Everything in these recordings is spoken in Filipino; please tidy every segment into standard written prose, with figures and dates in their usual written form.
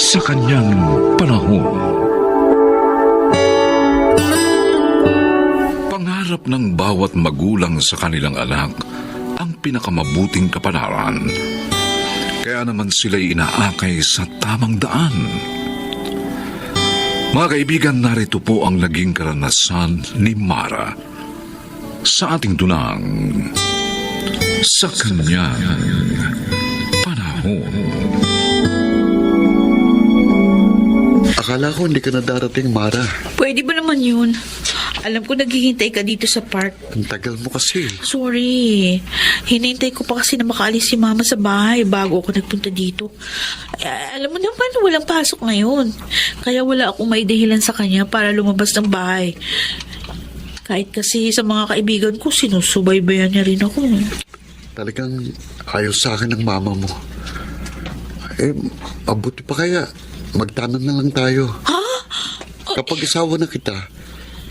sa kanyang panahon. Pangarap ng bawat magulang sa kanilang anak ang pinakamabuting kapalaran. Kaya naman sila'y inaakay sa tamang daan. Mga kaibigan, narito po ang naging karanasan ni Mara sa ating dunang sa kanyang panahon. Akala ko hindi ka na darating, Mara. Pwede ba naman yun? Alam ko naghihintay ka dito sa park. Ang tagal mo kasi. Sorry. Hinintay ko pa kasi na makaalis si Mama sa bahay bago ako nagpunta dito. Alam mo naman, walang pasok ngayon. Kaya wala akong may dahilan sa kanya para lumabas ng bahay. Kahit kasi sa mga kaibigan ko, sinusubaybayan niya rin ako. Talagang ayaw sa akin ng mama mo. Mabuti pa kaya. Magtanan na lang tayo. Ha? Kapag isawa na kita,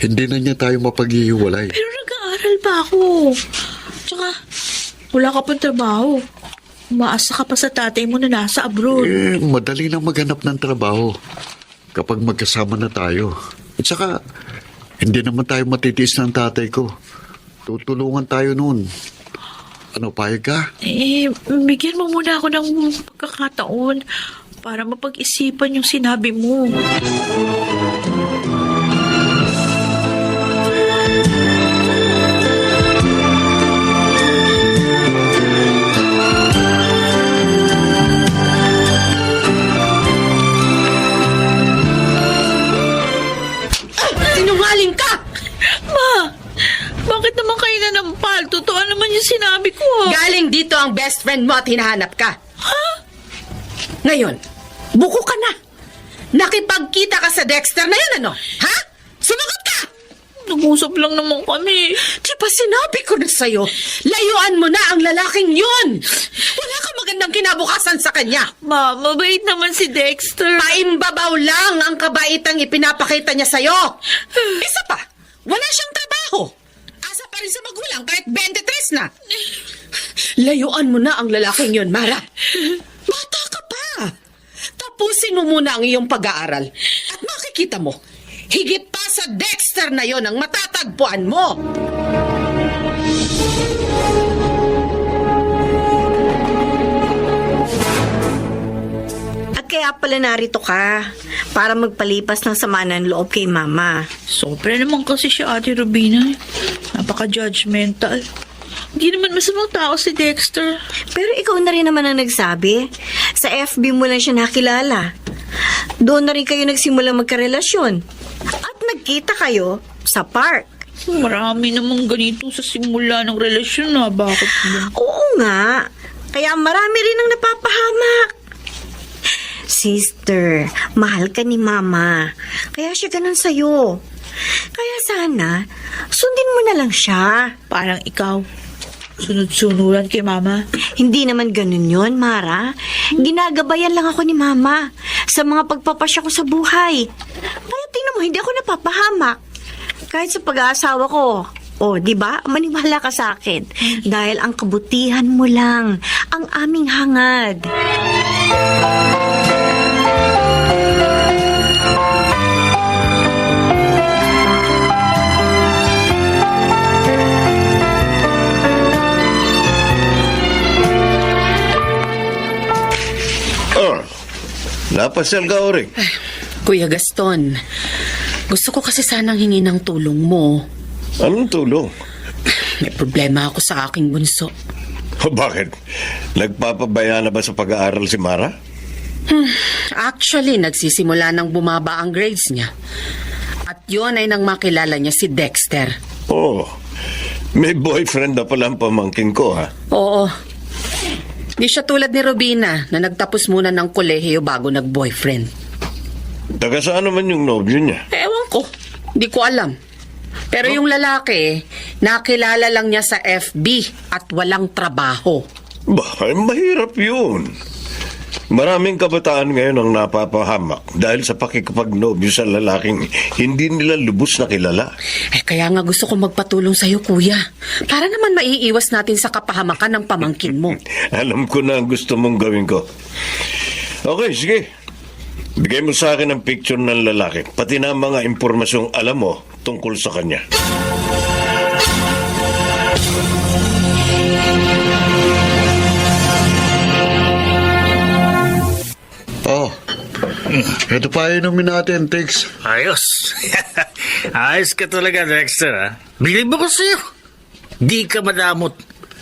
hindi na niya tayo mapaghihiwalay. Pero nag-aaral pa ako. Tsaka, wala ka pang trabaho. Umaasa ka pa sa tatay mo na nasa abroad. Madali na maghanap ng trabaho kapag magkasama na tayo. At saka, hindi naman tayo matitiis ng tatay ko. Tutulungan tayo noon. Ano, payag ka? Bigyan mo muna ako ng pagkakataon para mapag-isipan yung sinabi mo. Sinungaling ka! Ma! Bakit naman kayo nanampal? Totoo naman yung sinabi ko. Galing dito ang best friend mo at hinahanap ka. Ha? Ngayon, buko ka na. Nakipagkita ka sa Dexter na yan, ano? Ha? Sumagot ka! Nag-usap lang naman kami. Di ba sinabi ko na sa'yo, layuan mo na ang lalaking yun! Wala kang magandang kinabukasan sa kanya. Ma, mabait naman si Dexter. Paimbabaw lang ang kabaitang ipinapakita niya sa'yo. Isa pa, wala siyang trabaho. Asa pa rin sa magulang kahit 23 na. Layuan mo na ang lalaking yun, Mara. Bata ka pa. Tapusin mo muna ang iyong pag-aaral. At makikita mo, higit pa sa Dexter na yon ang matatagpuan mo. At kaya pala narito ka para magpalipas ng sama ng loob kay Mama. Sobra naman kasi siya, Ate Rubina. Napaka-judgmental. Hindi naman masamang tao si Dexter. Pero ikaw na rin naman ang nagsabi. Sa FB mo lang siya nakilala. Doon na rin kayo nagsimulang magkarelasyon. At nagkita kayo sa park. Marami namang ganito sa simula ng relasyon na. Bakit ba? Oo nga. Kaya marami rin ang napapahamak. Sister, mahal ka ni Mama. Kaya siya ganun sa'yo. Kaya sana, sundin mo na lang siya. Parang ikaw. Sunod-sunuran kay Mama. Hindi naman ganun yon, Mara. Ginagabayan lang ako ni Mama sa mga pagpapasya ko sa buhay. Kaya tingnan mo, hindi ako napapahamak. Kahit sa pag-aasawa ko. O, di ba? Maniwala ka sa akin. Dahil ang kabutihan mo lang ang aming hangad. Napasal ka, Ori. Kuya Gaston, gusto ko kasi sanang hingi ng tulong mo. Anong tulong? May problema ako sa aking bunso. Bakit? Nagpapabaya na ba sa pag-aaral si Mara? Actually, nagsisimula nang bumaba ang grades niya. At yun ay nang makilala niya si Dexter. Oh, may boyfriend na pala ang pamangkin ko, ha? Oo. Di siya tulad ni Robina na nagtapos muna ng kolehiyo bago nag-boyfriend. Taga saan naman yung nobyo niya? Ewan ko. Di ko alam. Pero yung lalaki, nakilala lang niya sa FB at walang trabaho. Bah, mahirap yun. Maraming kabataan ngayon ang napapahamak dahil sa pakikipagnobyo sa lalaking hindi nila lubos na kilala. Kaya nga gusto ko magpatulong sa'yo, kuya. Para naman maiiwas natin sa kapahamakan ng pamangkin mo. Alam ko na ang gusto mong gawin ko. Okay, sige. Bigay mo sa akin ang picture ng lalaki, pati na ang mga impormasyong alam mo tungkol sa kanya. Oh, ito pa inumin natin, Tix. Ayos. Ayos ka talaga, Dexter, ha? Bilib ako sa'yo. Di ka madamot.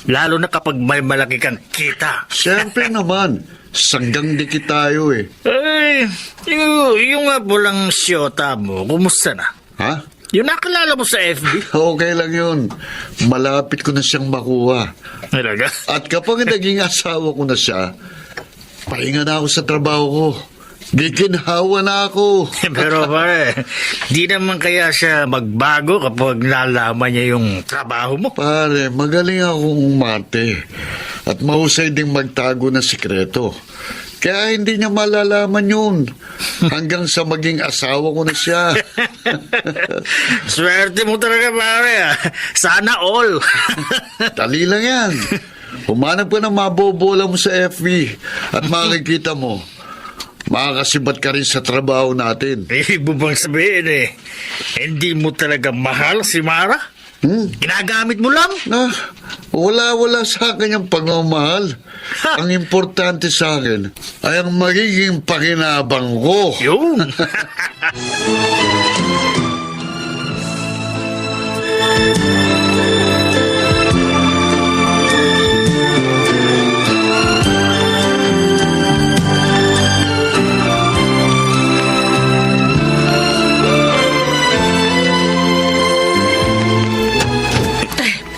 Lalo na kapag may malaki kang kita. Siyempre naman, sanggang dikit tayo eh. Ay, yung nga pulang siyota mo, kumusta na? Ha? Yung nakilala mo sa FB? Okay lang yun. Malapit ko na siyang makuha. Talaga? At kapag naging asawa ko na siya, pahinga na ako sa trabaho ko. Giginhawa na ako. Pero pare, di naman kaya siya magbago kapag nalaman niya yung trabaho mo. Pare, magaling akong umarte. At mahusay ding magtago ng sikreto. Kaya hindi niya malalaman yun. Hanggang sa maging asawa ko na siya. Swerte mo talaga, pare, ha? Sana all. Dali lang yan. Humanap ka ng mabobola mo sa FB. At makikita mo, makakasibat ka rin sa trabaho natin. Ibig mo bang sabihin hindi mo talaga mahal si Mara? Ginagamit mo lang? Wala sa akin yung pagmamahal. Ang importante sa akin ay ang magiging pakinabang ko. Yun.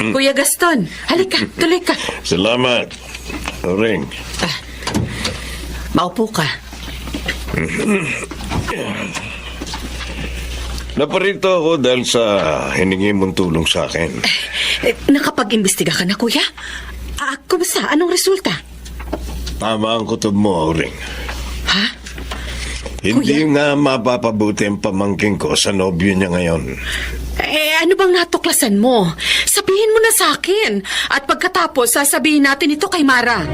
Kuya Gaston, halika, tuloy ka. Salamat, Ring. Maupo ka. Naparito ako dahil sa hiningi mong tulong sa akin. Nakapag-imbestiga ka na, kuya? Kumusta? Anong resulta? Tama ang kutob mo, Ring. Ha? Hindi nga mapapabuti ang pamangking ko sa nobyo niya ngayon. Ano bang natuklasan mo? Sabihin mo na sa akin. At pagkatapos, sasabihin natin ito kay Mara.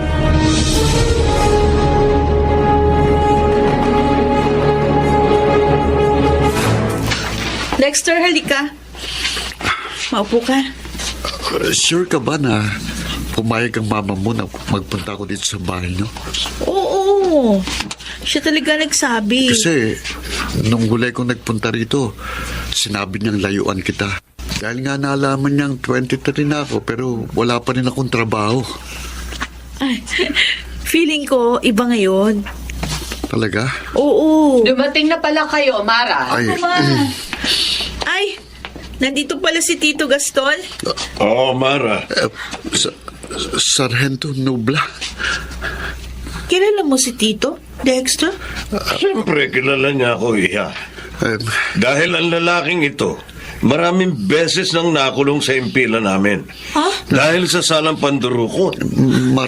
Dexter, halika. Maupo ka. Sure ka ba na pumayag ang mama mo na magpunta ako dito sa bahay niyo? Oo. Siya talaga nagsabi. Kasi nung gulay kong nagpunta rito, sinabi niyang layuan kita. Dahil nga nalaman niyang 23 na ako pero wala pa rin akong trabaho. Ay, feeling ko, iba ngayon. Talaga? Oo. Dumating na pala kayo, Mara. Ay, Ay, nandito pala si Tito Gaston. Oo, Mara. Sargento Nubla. Kilala mo si Tito, Dexter? Siyempre, kilala niya ako, Iha. Um, Dahil ang lalaking ito, maraming beses nang nakulong sa impila namin. Ha? Dahil sa salang pandurukot. Hindi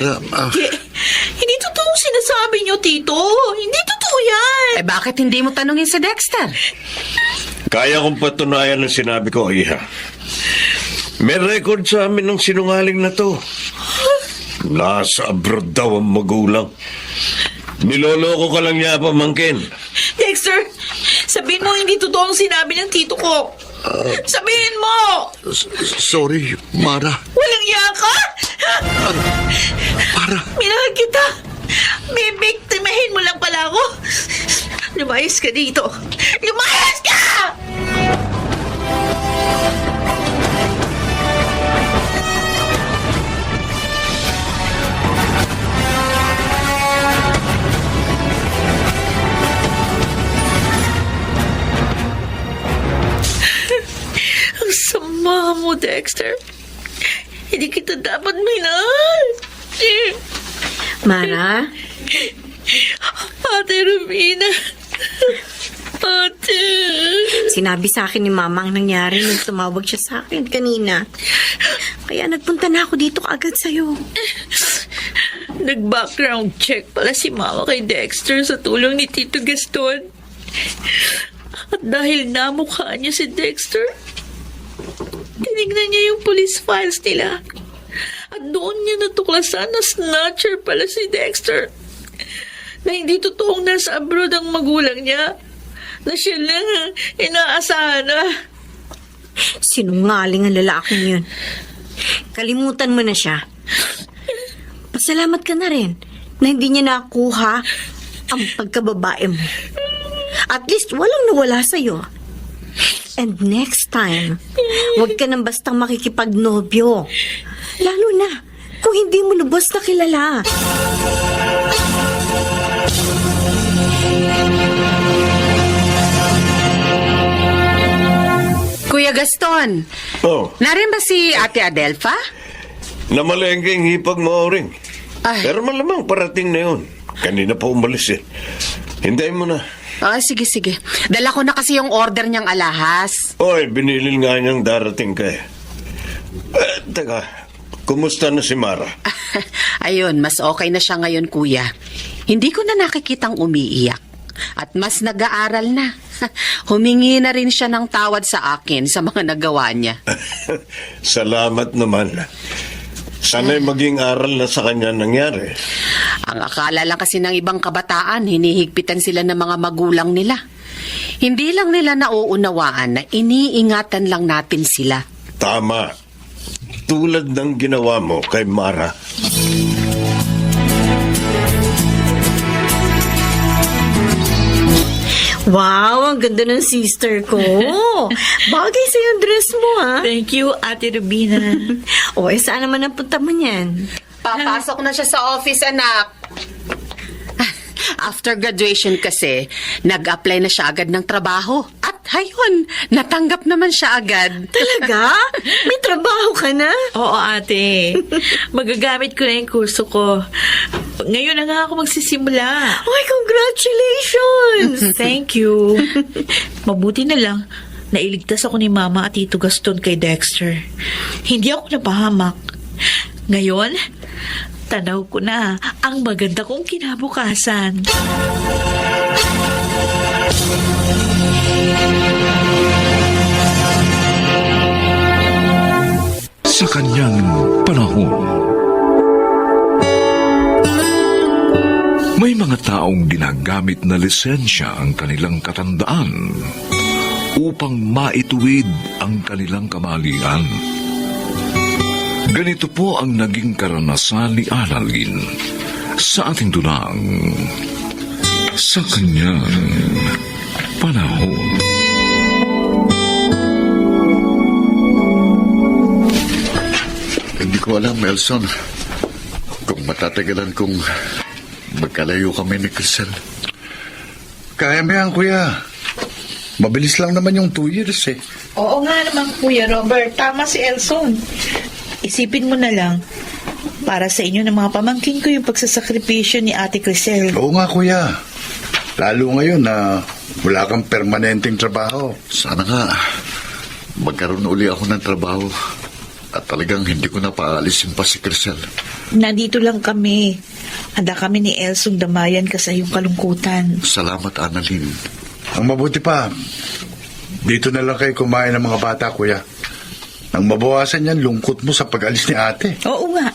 totoo sinasabi niyo, Tito. Hindi totoo yan. Bakit hindi mo tanungin si Dexter? Kaya kong patunayan ang sinabi ko, Iha. May record sa amin ng sinungaling na to. Nasa abroad daw ang magulang. Niloloko ka lang niya, pamangkin. Dexter, sabihin mo hindi totoo ang sinabi ng tito ko. Sabihin mo! Sorry, Mara. Walang iya ka? Mara. Minahal kita. Bibiktimahin mo lang pala ako. Lumayas ka dito. Lumayas ka! Ang sama mo, Dexter. Hindi kita dapat minahal. Mara? Ate Rubina. Ate. Sinabi sa akin ni Mama ang nangyari nung tumawag siya sa akin kanina. Kaya nagpunta na ako dito agad sa'yo. Nag-background check pala si Mama kay Dexter sa tulong ni Tito Gaston. At dahil namukha niya si Dexter, tinignan niya yung police files nila. At doon niya natuklasan na snatcher pala si Dexter. na hindi totoong nasa abroad ang magulang niya. Na siya lang ang inaasahan na. Sinungaling ang lalaking yun. Kalimutan mo na siya. Pasalamat ka na rin na hindi niya nakuha ang pagkababae mo. At least walang nawala sa'yo. And next time, huwag ka nang bastang makikipagnobyo. Lalo na kung hindi mo lubos na kilala. Kuya Gaston, Oh, narin ba si Ate Adelfa? namalengke ang hipag mo, Oring. Ay. Pero malamang parating na yun. Kanina pa umalis eh. Hintayin mo na. Sige. Dala ko na kasi yung order niyang alahas. Oy, binilil nga niyang darating ka eh. Teka, kumusta na si Mara? Ayun, mas okay na siya ngayon, kuya. Hindi ko na nakikitang umiiyak. At mas nag-aaral na. Humingi na rin siya ng tawad sa akin sa mga nagawa niya. Salamat naman. Sana'y maging aral na sa kanya nangyari. Ang akala lang kasi ng ibang kabataan, hinihigpitan sila ng mga magulang nila. Hindi lang nila nauunawaan na iniingatan lang natin sila. Tama. Tulad ng ginawa mo kay Mara. Wow, ang ganda ng sister ko. Bagay sa yung dress mo, ha? Thank you, Ate Rubina. O, saan naman ang punta mo niyan? Papasok na siya sa office, anak. After graduation kasi, nag-apply na siya agad ng trabaho. At ayun, natanggap naman siya agad. Talaga? May trabaho ka na? Oo, ate. Magagamit ko na yung kurso ko. Ngayon na nga ako magsisimula. Ay, congratulations! Thank you. Mabuti na lang, nailigtas ako ni Mama at Tito Gaston kay Dexter. Hindi ako napahamak. Ngayon, tanaw ko na ang maganda kong kinabukasan. Sa kanyang panahon, may mga taong ginagamit na lisensya ang kanilang katandaan upang maituwid ang kanilang kamalian. Ganito po ang naging karanasan ni Annalyn sa ating dunang sa kanyang panahon. Hindi ko alam, Elson, kung matatagalan kong magkalayo kami ni Crisel. Kaya mo yan, kuya. Mabilis lang naman yung 2 years eh. Oo nga naman, Kuya Robert. Tama si Elson. Isipin mo na lang, para sa inyo ng mga pamangkin ko yung pagsasakripisyo ni Ate Crisel. Oo nga, kuya. Lalo ngayon na wala kang permanenteng trabaho. Sana nga, magkaroon uli ako ng trabaho. At talagang hindi ko na paalisin pa si Crisel. Nandito lang kami. Handa kami ni Elsong damayan ka sa iyong kalungkutan. Salamat, Annalyn. Ang mabuti pa, dito na lang kayo kumain ng mga bata, kuya. Ang mabawasan yan, lungkot mo sa pag-alis ni ate. Oo nga.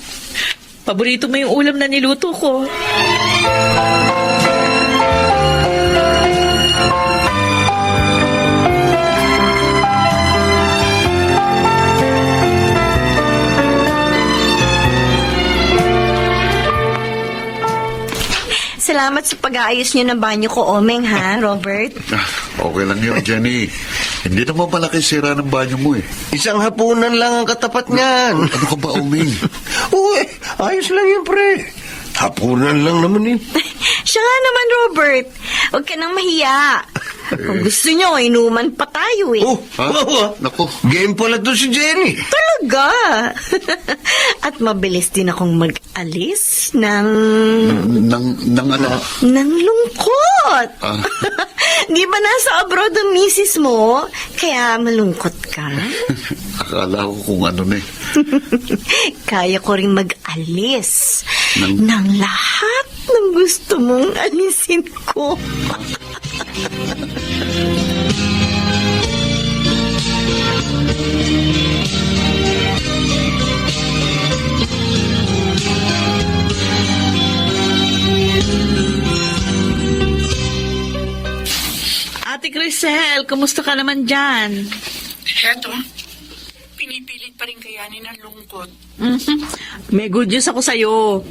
Paborito mo yung ulam na niluto ko. Salamat sa pag-aayos niyo ng banyo ko, Omeng, ha, Robert? Okay lang yun, Jenny. Hindi naman malaki sira ng banyo mo eh. Isang hapunan lang ang katapat niyan. Ano ka ba, Oming? Uy, ayos lang yun, pre. Hapunan lang naman eh. Siya nga naman, Robert. Huwag ka nang mahiya. Kung gusto niyo, inuman pa tayo eh. Oh, Ha? wow, Naku. game pala to si Jenny. Talaga? At mabilis din akong mag-alis ng Nang ano? lungkot. Ah. Di ba nasa abroad ang misis mo? Kaya malungkot ka? Akala ko kung ano na eh. Kaya ko rin mag-alis Ng- ng lahat ng gusto mong alisin ko. Ate Crisel, kumusta ka naman dyan? Heto, pinipilit pa rin kayanin ang lungkot. May good news ako sa'yo.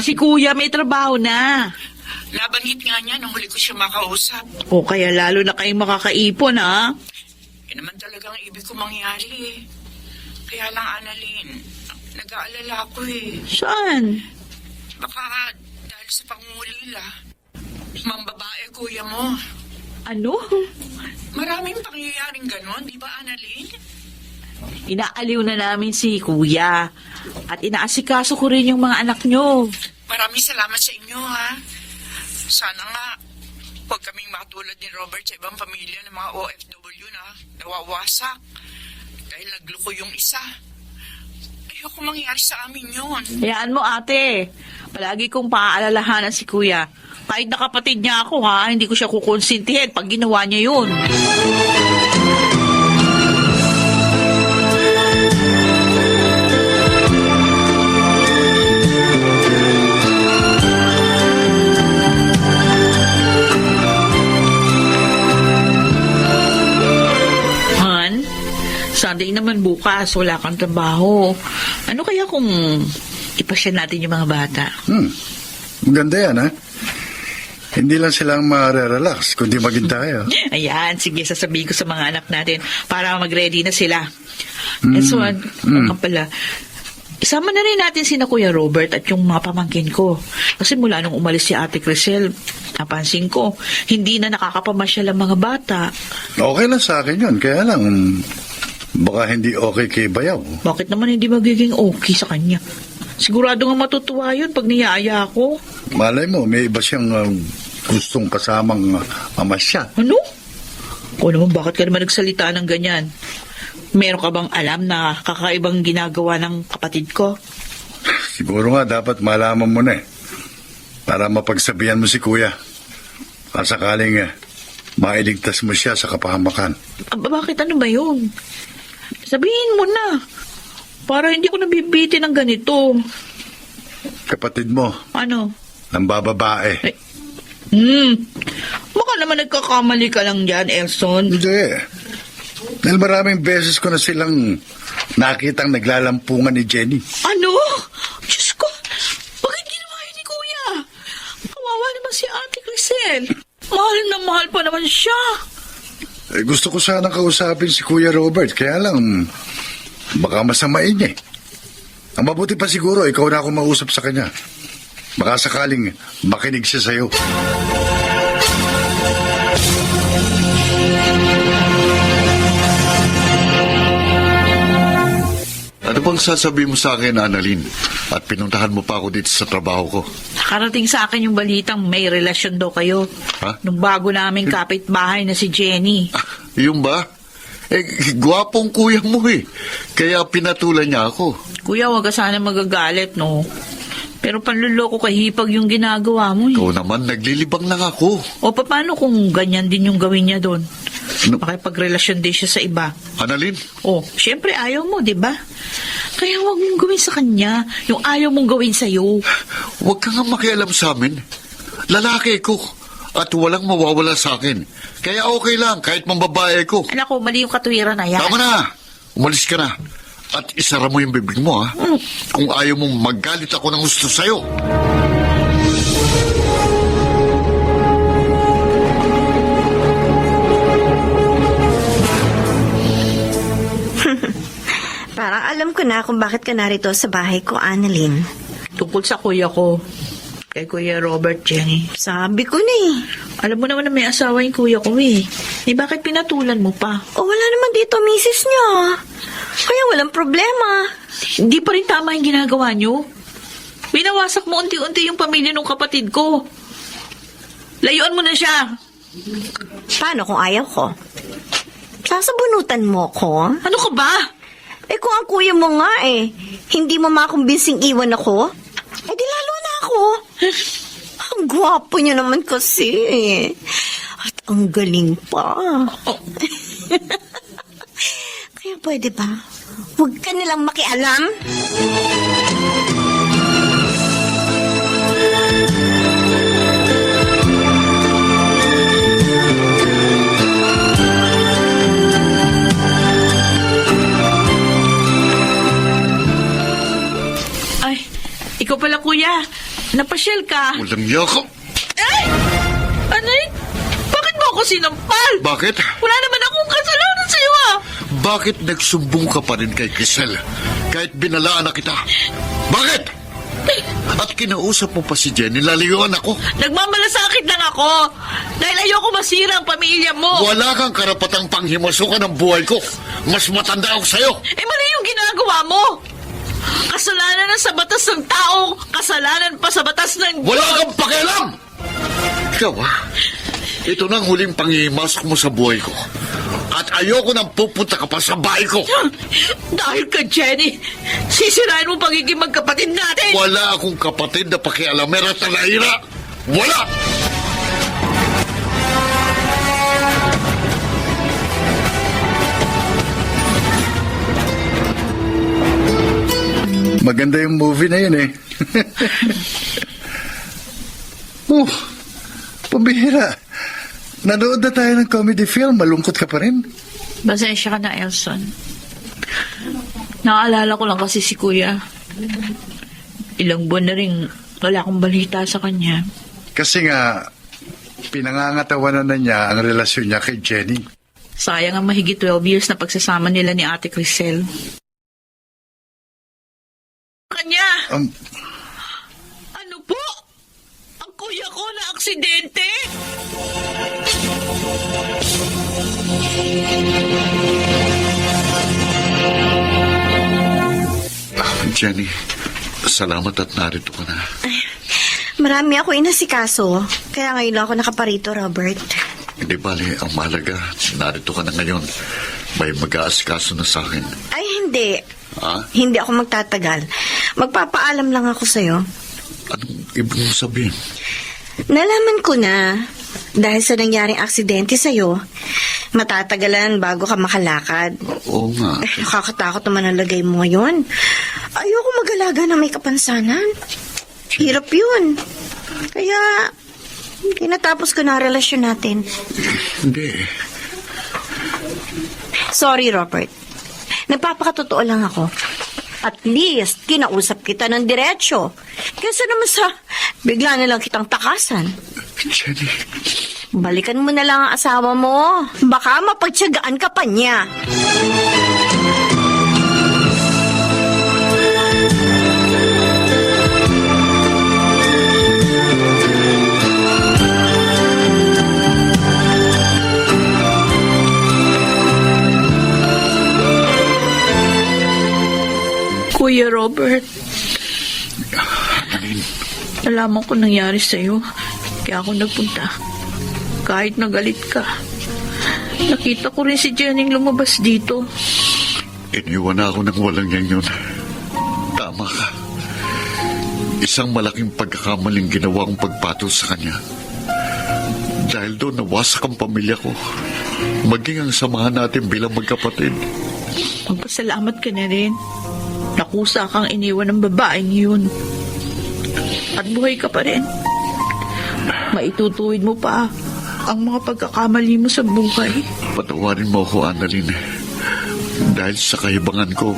Si Kuya may trabaho na. Nabanggit nga niya nung huli ko siya makausap. O kaya lalo na kayong makakaipon, ha? Yan naman talagang ibig ko mangyari eh. Kaya lang, Annalyn, nag-aalala ako eh. Saan? Baka dahil sa pangungulila, mambabae kuya mo. Ano? Maraming pangyayaring ganon, di ba, Annalyn? Inaaliw na namin si Kuya. At inaasikaso ko rin yung mga anak nyo. Maraming salamat sa inyo, ha? Sana nga, huwag kaming matulad ni Robert sa ibang pamilya ng mga OFW na nawawasak. Dahil nagluko yung isa. Ayoko mangyari sa amin yun. Hayaan mo, ate. Palagi kong paaalalahanan si Kuya. Kahit na kapatid niya ako, ha? Hindi ko siya kukonsintihin pag ginawa niya yun. Han, Sunday naman bukas. Wala kang trabaho. Ano kaya kung ipasya natin yung mga bata? Maganda yan, ha? Hindi lang silang ma-relax, kundi maging tayo. Ayan, sige, sasabihin ko sa mga anak natin para mag-ready na sila. And so, pala, isama na rin natin sina Kuya Robert at yung mga pamangkin ko. Kasi mula nung umalis si Ate Crisel, napansin ko, hindi na nakakapamasyal ang mga bata. Okay lang sa akin yun, kaya lang, baka hindi okay kay Bayaw. Bakit naman hindi magiging okay sa kanya? Sigurado nga matutuwa yun pag niyaya ko. Malay mo, may iba siyang gustong kasamang amasya. Ano? O naman, bakit ka naman nagsalita ng ganyan? Meron ka bang alam na kakaibang ginagawa ng kapatid ko? Siguro nga dapat malaman mo na eh. Para mapagsabihan mo si Kuya. Sakaling mailigtas mo siya sa kapahamakan. Bakit ano ba yun? Sabihin mo na. Para hindi ko nabibitin ng ganito. Kapatid mo, Ano? ng bababae. Baka naman nagkakamali ka lang dyan, Elson. Hindi. Dahil maraming beses ko na silang nakitang naglalampungan ni Jenny. Ano? Diyos ko, bakit ginawa yun ni Kuya? Kawawa naman si Ate Crisel. Mahal na mahal pa naman siya. Gusto ko sanang kausapin si Kuya Robert, kaya lang baka masamain niya eh. Ang mabuti pa siguro, ikaw na ako mausap sa kanya. Baka sakaling makinig siya sa'yo. Ano bang sasabihin mo sa akin, Annalyn? At pinuntahan mo pa ako dito sa trabaho ko. Nakarating sa akin yung balitang may relasyon daw kayo. Ha? Nung bago naming kapitbahay na si Jenny. Yung ba? Gwapong kuya mo eh. Kaya pinatulan niya ako. Kuya, wag ka sana magagalit, no? Pero panluloko kay hipag yung ginagawa mo, eh. Ikaw naman, naglilibang lang ako. O paano kung ganyan din yung gawin niya doon? Ano? Makipagrelasyon din siya sa iba. Annalyn, O, syempre ayaw mo, di ba? Kaya wag mong gawin sa kanya yung ayaw mong gawin sa'yo. huwag ka nga makialam sa amin. Lalaki ko. At walang mawawala sa akin. Kaya okay lang, kahit mambabae ko. Anak ko, mali yung katwiran na yan. Tama na! Umalis ka na. At isara mo yung bibig mo, ha? Kung ayaw mong maggalit ako ng gusto sa'yo. Parang alam ko na kung bakit ka narito sa bahay ko, Annalyn. Tungkol sa kuya ko. Kay Kuya Robert, Jenny. Sabi ko na eh. Alam mo naman na may asawa yung kuya ko, eh. Bakit pinatulan mo pa? O wala naman dito misis niya. Kaya walang problema. Hindi pa rin tama yung ginagawa nyo. Winawasak mo unti-unti yung pamilya ng kapatid ko. Layuan mo na siya. Paano kung ayaw ko? Sasabunutan mo ko? Ano ka ba? Kung ang kuya mo nga hindi mo makumbinsing iwan ako, di lalo na ako. Ang gwapo niya naman kasi. At ang galing pa. Kaya pwede ba? Huwag ka nilang makialam. Napasyal ka. Walang yakap. Anay, bakit mo ako sinampal? Bakit? Wala naman akong kasalanan sa'yo ah. Bakit nagsumbong ka pa rin kay Crisel kahit binalaan na kita? Bakit? At kinausap mo pa si Jenny, lalayuan ako. Nagmamalasakit lang ako. Dahil ayoko masira ang pamilya mo. Wala kang karapatang panghimasukan ng buhay ko. Mas matanda ako sa'yo. Mali yung ginagawa mo. Kasalanan na sa batas ng tao, kasalanan pa sa batas ng... Wala kang pakialam! Ikaw ito na ang huling panghihimasok mo sa buhay ko. At ayoko nang pupunta ka pa sa bahay ko. Dahil ka, Jenny, sisirain mo pagiging magkapatid natin. Wala akong kapatid na pakialamera at talaira. Wala! Maganda yung movie na yun eh. Oh, pambihira. Nanood na tayo ng comedy film, malungkot ka pa rin. Pasensya ka na, Elson. Naaalala ko lang kasi si Kuya. Ilang buwan na rin wala akong balita sa kanya. Kasi nga, pinangangatawanan na niya ang relasyon niya kay Jenny. Sayang ang mahigit 12 years na pagsasama nila ni Ate Crisel. Kanya! Ano po? Ang kuya ko na aksidente? Jenny, salamat at narito ka na. Marami ako inasikaso. Kaya ngayon lang ako nakaparito, Robert. Hindi bali, ang mahalaga, narito ka na ngayon. May mag-aasikaso na sa akin. Ay, hindi. Ha? Hindi ako magtatagal. Magpapaalam lang ako sa'yo. Anong ibig mo sabihin? Nalaman ko na, dahil sa nangyaring aksidente sa'yo, matatagalan bago ka makalakad. Oo nga. Nakakatakot naman ang lagay mo ngayon. Ayoko mag-alaga na may kapansanan. Hirap yun. Kaya, tinatapos ko na ang relasyon natin. Hindi. Sorry, Robert. Nagpapakatotoo lang ako. At least, kinausap kita ng diretsyo. Kaysa naman sa bigla na lang kitang takasan. Jenny. Balikan mo na lang ang asawa mo. Baka mapagtyagaan ka pa niya. Kuya Robert, nalaman ko nangyari sa'yo. Kaya ako nagpunta. Kahit nagalit ka. Nakita ko rin si Jenny lumabas dito. Iniwan na ako ng walang yan yun. Tama ka. Isang malaking pagkakamaling ginawa kong pagpatol sa kanya. Dahil doon nawasak ang pamilya ko. Maging ang samahan natin bilang magkapatid. Magpasalamat ka na rin. Nakusa kang iniwan ng babaeng yun. At buhay ka pa rin. Maitutuwid mo pa ang mga pagkakamali mo sa buhay. Patawarin mo ako, Annalyn. Dahil sa kahibangan ko,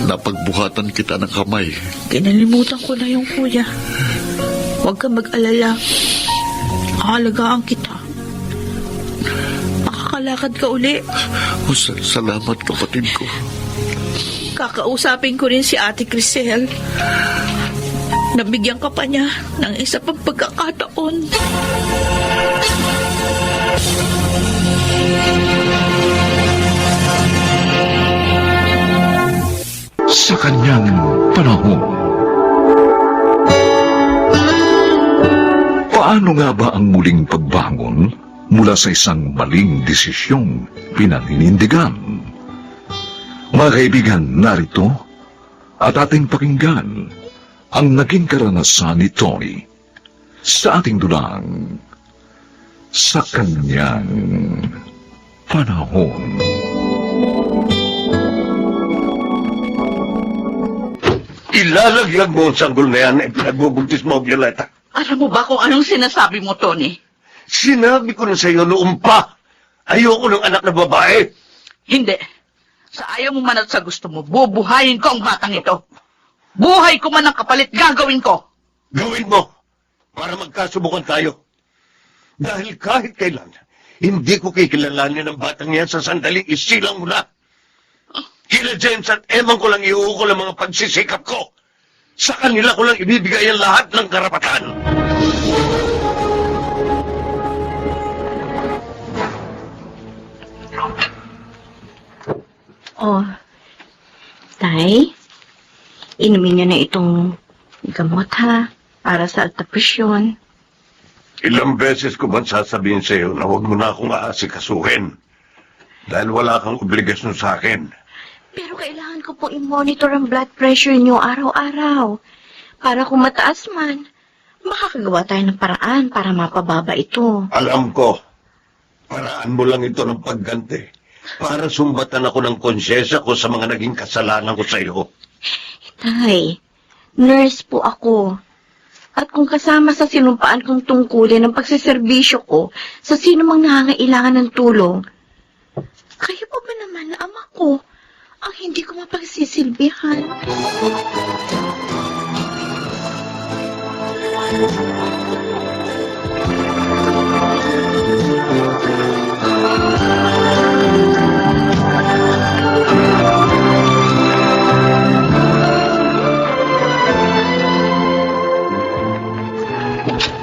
napagbuhatan kita ng kamay. Kinalimutan ko na yung kuya. Huwag kang mag-alala. Akalagaan kita. Makakalakad ka uli. Salamat, kapatid ko. Kakausapin ko rin si Ate Crisel. Nabigyan ka pa niya ng isa pang pagkakataon. Sa kanyang panahon. Paano nga ba ang muling pagbangon mula sa isang maling desisyong pinaninindigan? Mga kaibigan, narito at ating pakinggan ang naging karanasan ni Tony sa ating dulang sa kanyang panahon. Ilalaglag mo ang sanggol na yan at pinagbubuntis mo, Violeta. Alam mo ba kung anong sinasabi mo, Tony? Sinabi ko na sa iyo noon pa. Ayoko ng anak na babae. Hindi. Sa ayaw mo man at sa gusto mo, bubuhayin ko ang batang ito. Buhay ko man ang kapalit, gagawin ko. Gawin mo para magkasubukan tayo. Dahil kahit kailan, hindi ko kikilalanin ang batang yan sa sandaling isilang mo na. Kila James at Eman ko lang iuukol ang mga pagsisikap ko. Sa kanila ko lang ibibigay ang lahat ng karapatan. Oh, Tay, inumin niyo na itong gamot ha, para sa alta presyon. Ilang beses ko bang sasabihin sa iyo na huwag mo na akong aasikasuhin? Dahil wala kang obligasyon sa akin. Pero kailangan ko po i-monitor ang blood pressure niyo araw-araw. Para kung mataas man, makakagawa tayo ng paraan para mapababa ito. Alam ko, paraan mo lang ito ng pagganti. Para sumbatan ako ng konsyensya ko sa mga naging kasalanan ko sa iyo. Tay, nurse po ako. At kung kasama sa sinumpaan kong tungkulin ng pagsiservisyo ko sa sino mang nangangailangan ng tulong, kayo pa ba naman na ama ko ang hindi ko mapagsisilbihan?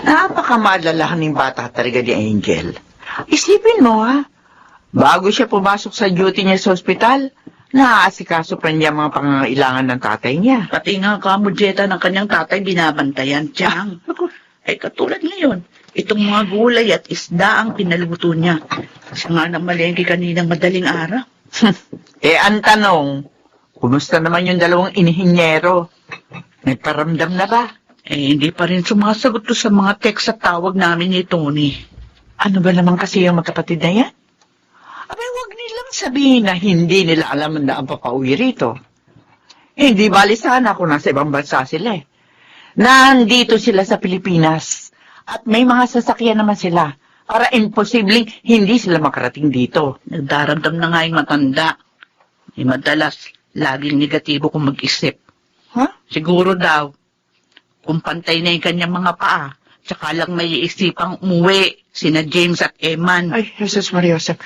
Napakamadalahaning bata talaga ni Angel. Isipin mo ha, bago siya pumasok sa duty niya sa ospital, naaasikaso pa niya mga pangangailangan ng tatay niya. Pati nga kamudjeta ng kanyang tatay binabantayan, Tiyang. Ay katulad ngayon, itong mga gulay at isda ang pinaluto niya. Siya nga nang malengke kaninang madaling araw. Ang tanong, kumusta naman yung dalawang inihinyero? Nagparamdam na ba? Hindi pa rin sumasagot to sa mga text at tawag namin ni Tony. Ano ba naman kasi yung magkapatid na yan? Abay, huwag nilang sabihin na hindi nila alam na ang papauwi rito. Hindi bali sana kung nasa ibang bansa sila eh. Nandito sila sa Pilipinas at may mga sasakyan naman sila para imposibleng hindi sila makarating dito. Nagdaramdam na nga yung matanda. Madalas, laging negatibo kung mag-isip. Ha? Siguro daw, kung pantay na yung kanyang mga paa, tsaka lang may iisipang umuwi, sina James at Eman. Ay, Jesus Maria Joseph.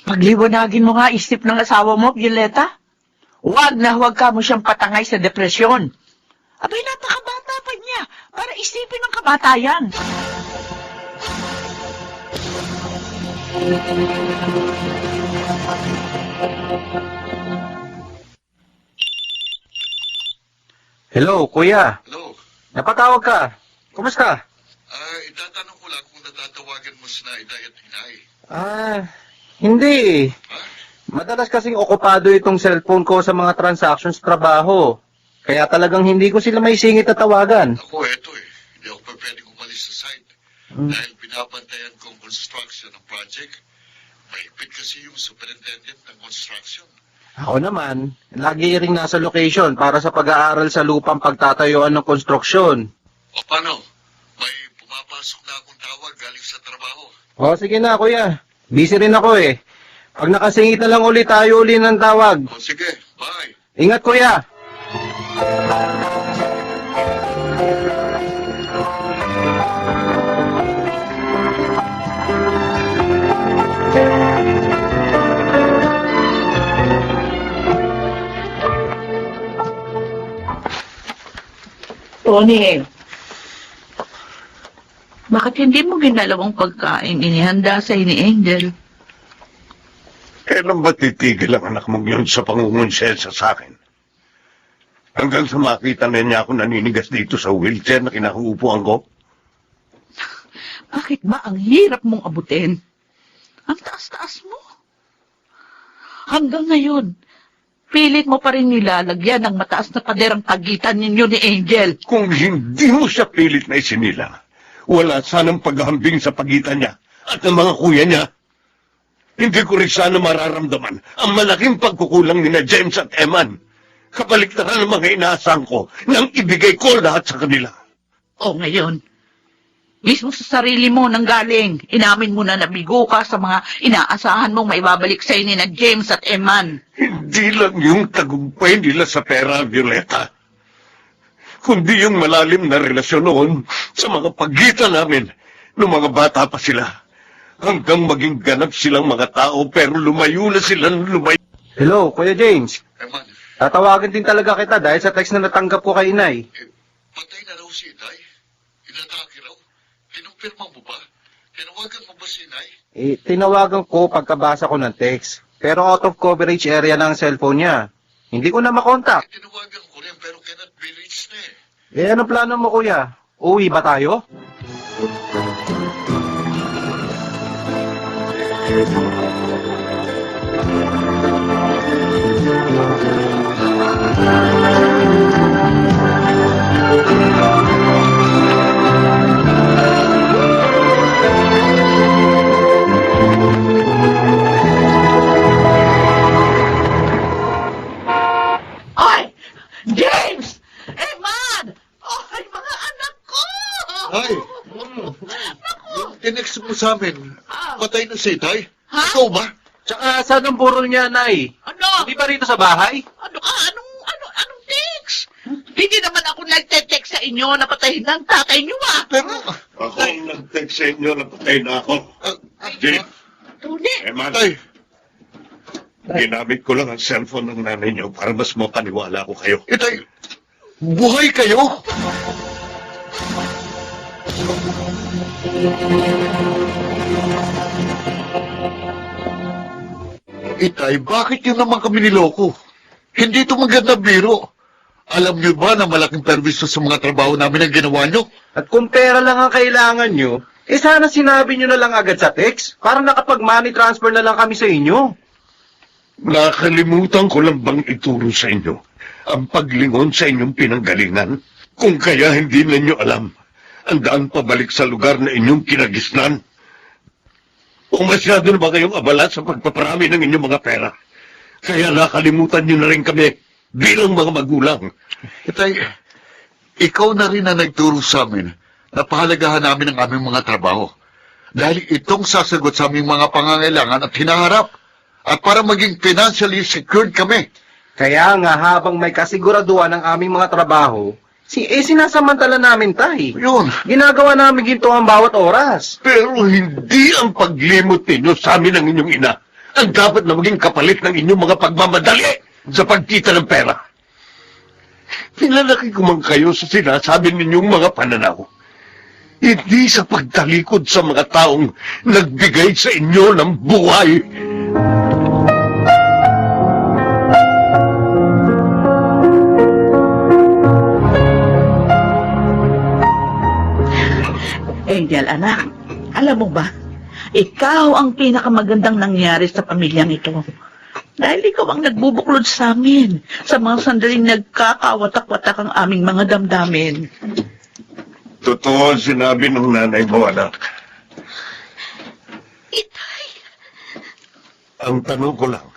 Pagliwanagin mo nga isip ng asawa mo, Violeta. Huwag ka mo siyang patangay sa depresyon. Abay, napakabata pa niya para isipin ang kamatayan. Hello, kuya. Hello. Napatawag ka. Kumusta? Itatanong ko lang kung natatawagan mo sina Iday at Hinay. Hindi. Ha? Madalas kasing okupado itong cellphone ko sa mga transactions trabaho. Kaya talagang hindi ko sila maisingit at tawagan. Ako, eto eh. Hindi ako pa pwedeng umalis sa site. Dahil binabantayan kong construction ng project. Mahigpit kasi yung superintendent ng construction. Ako naman, lagi ring nasa location para sa pag-aaral sa lupang pagtatayuan ng konstruksyon. O paano? May pumapasok na akong tawag galing sa trabaho. O sige na kuya, busy rin ako eh. Pag nakasingit na lang ulit tayo uli ng tawag. O sige, bye. Ingat kuya! Tony, bakit hindi mo ginalawang pagkain inihanda sa ni Angel? Kailan ba titigil ang anak mong yun sa pangungonsyensya sa akin? Hanggang sa makita na niya ako naninigas dito sa wheelchair na kinakuupuan ko? Bakit ba ang hirap mong abutin? Ang taas-taas mo. Hanggang ngayon, pilit mo pa rin nilalagyan ng mataas na paderang pagitan ninyo ni Angel. Kung hindi mo siya pilit na isinilang, wala sanang paghahambing sa pagitan niya at ng mga kuya niya. Hindi ko rin sana mararamdaman ang malaking pagkukulang ni na James at Eman. Kabaliktaran ng mga inaasahan ko nang ibigay ko lahat sa kanila. O ngayon, mismo sa sarili mo nang galing, inamin mo na nabigo ka sa mga inaasahan mong maibabalik sa'yo ni na James at Eman. Hindi lang yung tagumpay nila sa pera, Violeta. kundi yung malalim na relasyon noon sa mga pagitan namin nung mga bata pa sila. Hanggang maging ganap silang mga tao pero lumayo na silang lumayo. Hello, Kuya James. Eman, Tatawagin din talaga kita dahil sa text na natanggap ko kay Inay. patay na raw si Inay. Inatake raw. Kinumpirma mo ba? Tinawagan mo ba si Inay? Tinawagan ko pagkabasa ko ng text. Pero out of coverage area na ang cellphone niya. Hindi ko na makontak. Tinawagan ko rin pero cannot be reached na eh. Ano plano mo, Kuya? Uwi ba tayo? Ay! James! Eman! Ay, mga anak ko! Ay, yung tinext mo sa amin, patay na si Itay. Ikaw ba? Tsaka saan ang burol niya, Nay? Ano? Hindi ba rito sa bahay? Anong text? Hindi naman ako nagte-text sa inyo na patayin ng tatay niyo, ah! Pero, Ako ang nag-text sa inyo na patay na ako. James, Tuni! Eman, Tay, ginamit ko lang ang cellphone ng nanay niyo para mas mapaniwala ko kayo. Itay, buhay kayo? Itay, bakit yun naman kami niloko? Hindi ito magandang biro. Alam niyo ba na malaking perwisyo sa mga trabaho namin ang ginawa niyo? At kung pera lang ang kailangan nyo, sana sinabi nyo na lang agad sa text para nakapag-money transfer na lang kami sa inyo. Nakalimutan ko lang bang ituro sa inyo ang paglingon sa inyong pinanggalingan? Kung kaya hindi ninyo alam ang daan pabalik sa lugar na inyong kinagisnan? O masyado na ba kayong abala sa pagpaparami ng inyong mga pera? Kaya nakalimutan nyo na rin kami bilang mga magulang. Itay, ikaw na rin ang nagturo sa amin na pahalagahan namin ang aming mga trabaho. Dahil itong sasagot sa aming mga pangangailangan at hinaharap. At para maging financially secured kami. Kaya nga habang may kasiguraduhan ng aming mga trabaho, sinasamantala namin, Tay. Yun. Ginagawa namin ginto ang bawat oras. Pero hindi ang paglimot ninyo sa amin ng inyong ina ang dapat na maging kapalit ng inyong mga pagmamadali sa pagkita ng pera. Pinalaki ko man kayo sa sinasabi ninyong mga pananaw. Hindi sa pagtalikod sa mga taong nagbigay sa inyo ng buhay. Angel, anak, alam mo ba, ikaw ang pinakamagandang nangyari sa pamilyang ito. Dahil ikaw ang nagbubuklod sa amin sa mga sandaling nagkakawatak-watak ang aming mga damdamin. Totoo ang sinabi ng nanay mo, anak. Itay, Ang tanong ko lang,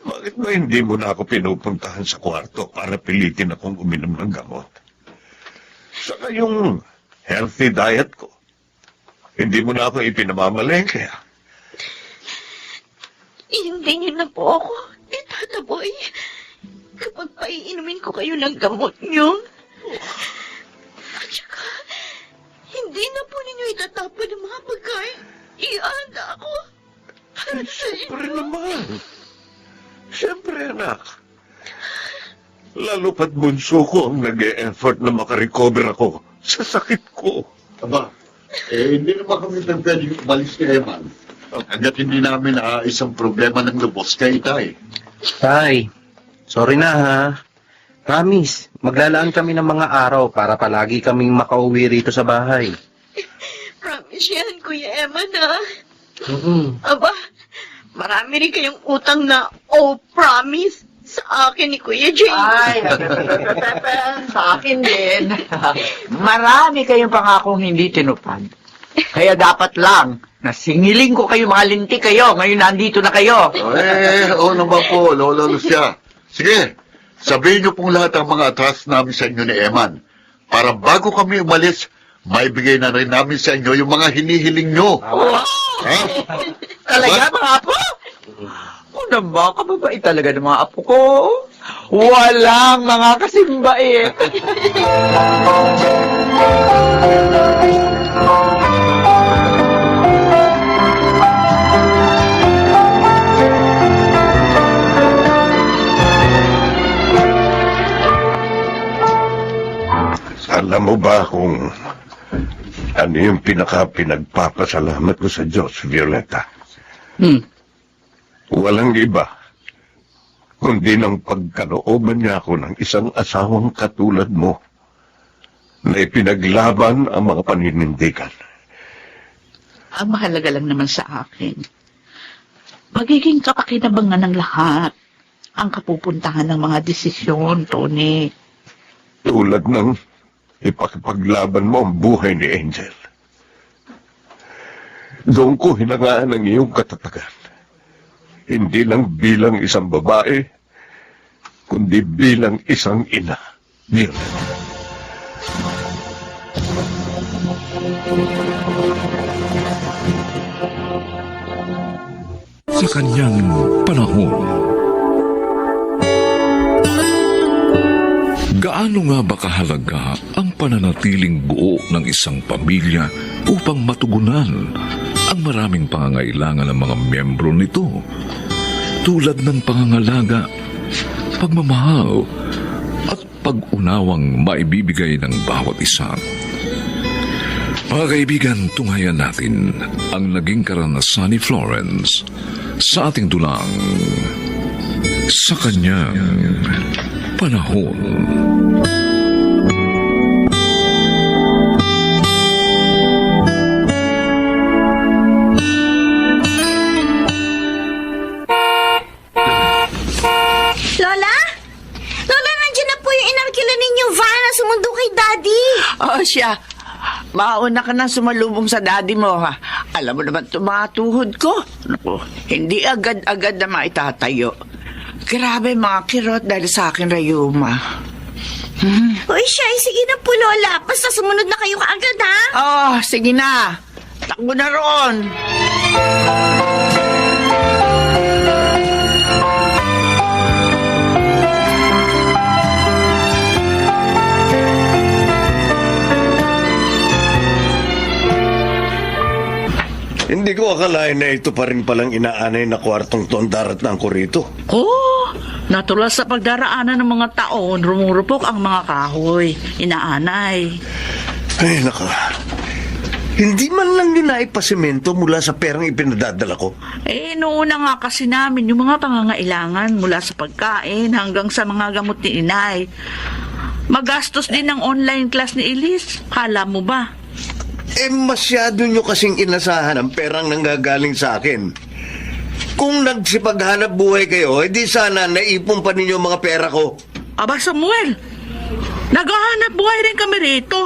bakit ba hindi mo na ako pinupuntahan sa kwarto para pilitin akong uminom ng gamot? Saka yung healthy diet ko, hindi mo na ako ipinamamalengke. hindi niyo na po ako itataboy kapag paiinumin ko kayo ng gamot niyo. At saka, hindi na po ninyo itatapon ang mga pagkain. Ihanda ako para sa Siyempre inyo. naman. Siyempre, anak. Lalo pat bunso ko ang nag-e-effort na makarecover ako sa sakit ko. Aba, hindi naman kami pwedeng umalis kay Eman. Hanggat hindi namin isang problema ng lubos kay Itay. Tay, sorry na ha. Promise, maglalaan kami ng mga araw para palagi kaming makauwi rito sa bahay. Promise yan, Kuya Eman, ha? Aba, marami rin kayong utang na promise sa akin ni Kuya James. Ay, sa akin din. Marami kayong pangakong hindi tinupad. Kaya dapat lang na singiling ko kayo, mga linti kayo. Ngayon nandito na kayo. Oo naman po, Lolo Lucia. Sige, sabihin niyo pong lahat ang mga atras namin sa inyo ni Eman. Para bago kami umalis, may bigay na rin namin sa inyo yung mga hinihiling nyo. Ha? Talaga, mga apo? Una ba, kababait talaga ng mga apo ko. Walang mga kasimbait. Alam mo ba kung ano yung pinagpapasalamat ko sa Diyos, Violeta? Walang iba, kundi ng pagkalooban niya ako ng isang asawang katulad mo na ipinaglaban ang mga paninindigan. Ang mahalaga lang naman sa akin, magiging kapakinabangan ng lahat ang kapupuntahan ng mga desisyon, Tony. Tulad ng ipagpaglaban mo ang buhay ni Angel. Doon ko hinangaan ang iyong katatagan. Hindi lang bilang isang babae, kundi bilang isang ina. Violet. Sa kanyang panahon, gaano nga ba kahalaga ang pananatiling buo ng isang pamilya upang matugunan ang maraming pangangailangan ng mga miyembro nito, tulad ng pangangalaga, pagmamahal, at pag-unawang maibibigay ng bawat isa. Mga kaibigan, tunghayan natin ang naging karanasan ni Florence sa ating dulang Sa Kanyang Panahon. Lola? Lola, nandiyan na po yung inarkila ninyong van na sumundo kay Daddy. Oh, siya. Mauna ka na sumalubong sa daddy mo, ha? Alam mo naman tumatuhod ko. Naku, hindi agad-agad na maitatayo. Grabe mga kirot dahil sa akin, Rayuma. Uy, Shay, sige na po, Lola. Basta sumunod na kayo kaagad, ha? Oh, sige na. Takbo na roon. Hindi ko akalain na ito pa rin palang inaanay na kwartong to ang daratnan ko rito. Oh, natural sa pagdaraanan ng mga taon, rumurupok ang mga kahoy, inaanay. Ay, naka. Hindi man lang yun naipasimento mula sa perang ipinadadala ko. Noon na nga kasi namin yung mga pangangailangan mula sa pagkain hanggang sa mga gamot ni inay. Magastos din ang online class ni Elise. Kala mo ba? Masyado nyo kasing inasahan ang perang nanggagaling sa akin. Kung nagsipaghanap buhay kayo, di sana naipon pa ninyo ang mga pera ko. Aba, Samuel, naghahanap buhay rin kami rito.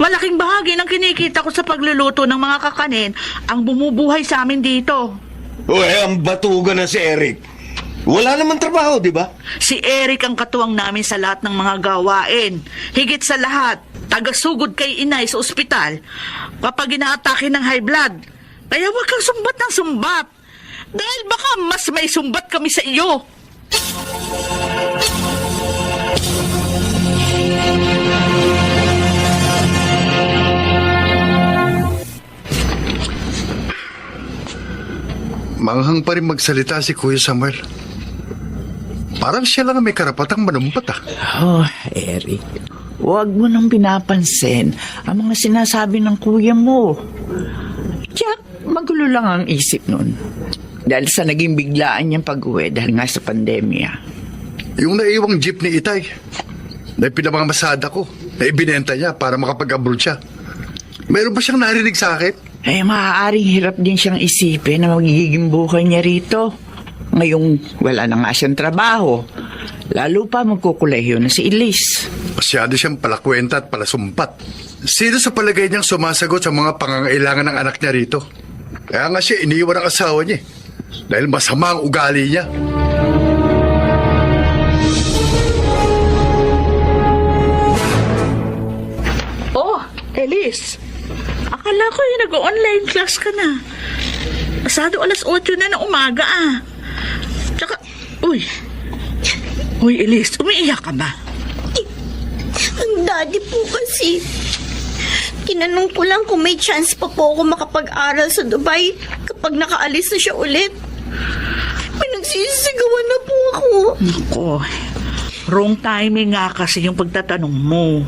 Malaking bahagi ng kinikita ko sa pagluluto ng mga kakanin ang bumubuhay sa amin dito. Ang batugan na si Eric. Wala naman trabaho, di ba? Si Eric ang katuwang namin sa lahat ng mga gawain. Higit sa lahat, tagasugod kay inay sa ospital kapag inaatake ng high blood. Kaya huwag kang sumbat ng sumbat. Dahil baka mas may sumbat kami sa iyo. Manghang pa rin magsalita si Kuya Samuel. Parang siya lang ang may karapatang manumpat Oh, Eric, huwag mo nang pinapansin ang mga sinasabi ng kuya mo. Jack, magulo lang ang isip nun. Dahil sa naging biglaan niyang pag-uwi dahil nga sa pandemya. Yung naiwang jeep ni Itay, na pinamamasada ko, na ibinenta niya para makapag-abroad siya. Meron ba siyang narinig sa akin? Maaaring hirap din siyang isipin na magiging buhay niya rito. Ngayong wala na nga siyang trabaho. Lalo pa magkukulehiyo na si Elise. Masyado siyang palakwenta at palasumpat. Sino sa palagay niyang sumasagot sa mga pangangailangan ng anak niya rito? Kaya nga siya iniwan ang asawa niya. Dahil masama ang ugali niya. Oh, Elise. Akala ko yung nag-online class ka na. Pasado 8:00 na ng umaga Tsaka, uy, Hoy, Elise, umiiyak ka ba? Ang daddy po kasi. Tinanong ko lang kung may chance pa po ako makapag-aral sa Dubai kapag nakaalis na siya ulit. Pinagsisigawan na po ako. Nako, wrong timing nga kasi yung pagtatanong mo.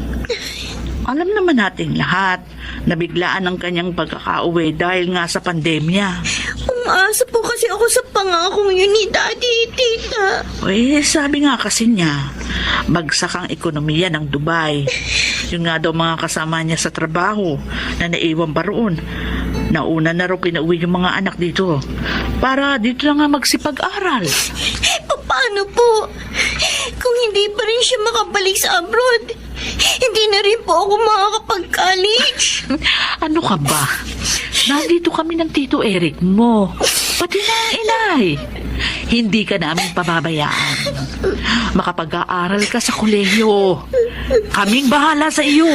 Alam naman natin lahat na biglaan ang kanyang pagkakauwi dahil nga sa pandemya. Umaasa po kasi ako sa pangakong yun ni Daddy, Tita. Eh, sabi nga kasi niya, bagsak ang ekonomiya ng Dubai. Yun nga daw mga kasama niya sa trabaho na naiwan pa roon. Nauna na raw pinauwi yung mga anak dito para dito na nga magsipag-aral. Paano po? Kung hindi pa rin siya makabalik sa abroad, hindi na rin po ako makakapag-college. Ano ka ba? Nandito kami ng Tito Eric mo. Pati na ang inay. Hindi ka namin pababayaan. Makapag-aaral ka sa kolehiyo. Kaming bahala sa iyo.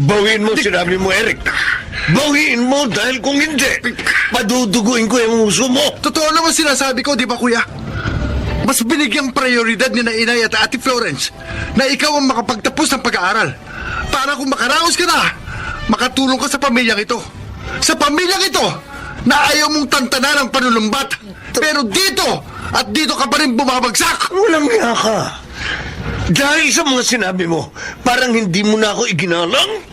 Bawiin mo sinabi mo, Eric. Bawiin mo dahil kung hindi, paduduguin ko yung uso mo. Totoo naman sinasabi ko, di ba kuya? Mas binigyang prioridad ni na Inay at Ate Florence na ikaw ang makapagtapos ng pag-aaral. Para kung makaraos ka na, makatulong ka sa pamilyang ito. Sa pamilyang ito na ayaw mong tantanan ng panulumbat. Pero dito at dito ka pa rin bumabagsak. Walang nga ka. Dahil sa mga sinabi mo, parang hindi mo na ako iginalang.